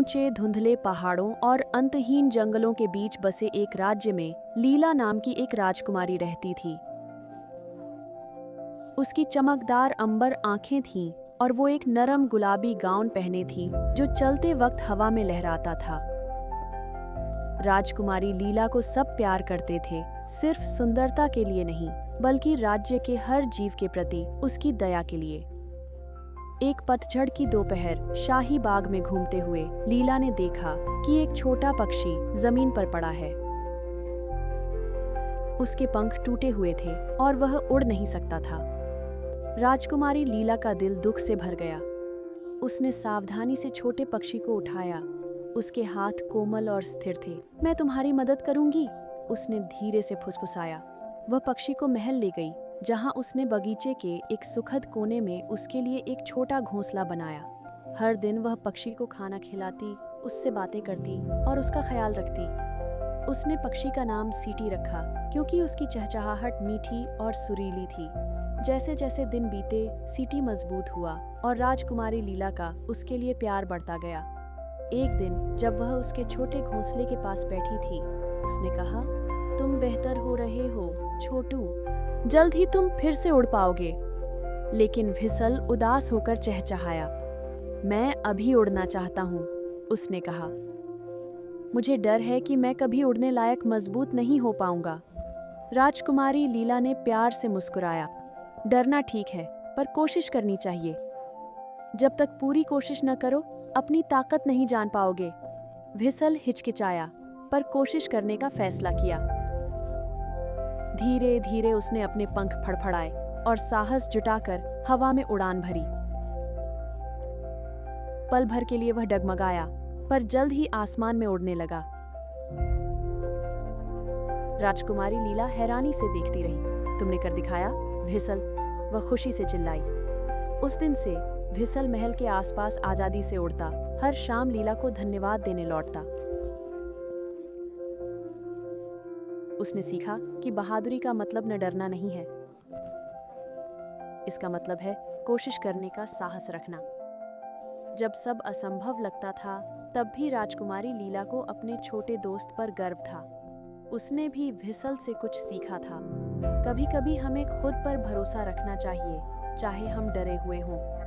ऊंचे धुंधले पहाड़ों और अंतहीन जंगलों के बीच बसे एक राज्य में लीला नाम की एक राजकुमारी रहती थी। उसकी चमकदार अंबर आंखें थीं और वो एक नरम गुलाबी गाउन पहने थी जो चलते वक्त हवा में लहराता था। राजकुमारी लीला को सब प्यार करते थे, सिर्फ सुंदरता के लिए नहीं, बल्कि राज्य के हर जीव के प्रति उसकी दया के लिए। एक पतझड़ की दोपहर शाही बाग में घूमते हुए लीला ने देखा कि एक छोटा पक्षी जमीन पर पड़ा है। उसके पंख टूटे हुए थे और वह उड़ नहीं सकता था। राजकुमारी लीला का दिल दुख से भर गया। उसने सावधानी से छोटे पक्षी को उठाया। उसके हाथ कोमल और स्थिर थे। मैं तुम्हारी मदद करूंगी, उसने धीरे से फुसफुसाया। वह पक्षी को महल ले गई, जहां उसने बगीचे के एक सुखद कोने में उसके लिए एक छोटा घोंसला बनाया। हर दिन वह पक्षी को खाना खिलाती, उससे बातें करती और उसका ख्याल रखती। उसने पक्षी का नाम सीटी रखा, क्योंकि उसकी चहचहाहट मीठी और सुरीली थी। जैसे जैसे दिन बीते, सीटी मजबूत हुआ और राजकुमारी लीला का उसके लिए प्यार बढ़ता गया। एक दिन जब वह उसके छोटे घोंसले के पास बैठी थी, उसने कहा, तुम बेहतर हो रहे हो छोटू, जल्द ही तुम फिर से उड़ पाओगे। लेकिन व्हिसल उदास होकर चहचहाया। मैं अभी उड़ना चाहता हूँ, उसने कहा। मुझे डर है कि मैं कभी उड़ने लायक मजबूत नहीं हो पाऊंगा। राजकुमारी लीला ने प्यार से मुस्कुराया। डरना ठीक है, पर कोशिश करनी चाहिए। जब तक पूरी कोशिश न करो, अपनी ताकत नहीं जान पाओगे। व्हिसल हिचकिचाया, पर कोशिश करने का फैसला किया। धीरे धीरे उसने अपने पंख फड़फड़ाए और साहस जुटाकर हवा में उड़ान भरी। पल भर के लिए वह डगमगाया, पर जल्द ही आसमान में उड़ने लगा। राजकुमारी लीला हैरानी से देखती रही। तुमने कर दिखाया, व्हिसल, वह खुशी से चिल्लाई। उस दिन से व्हिसल महल के आसपास आजादी से उड़ता, हर शाम लीला को धन्यवाद देने लौटता। उसने सीखा कि बहादुरी का मतलब न डरना नहीं है, इसका मतलब है कोशिश करने का साहस रखना। जब सब असंभव लगता था, तब भी राजकुमारी लीला को अपने छोटे दोस्त पर गर्व था। उसने भी व्हिसल से कुछ सीखा था। कभी-कभी हमें खुद पर भरोसा रखना चाहिए, चाहे हम डरे हुए हों।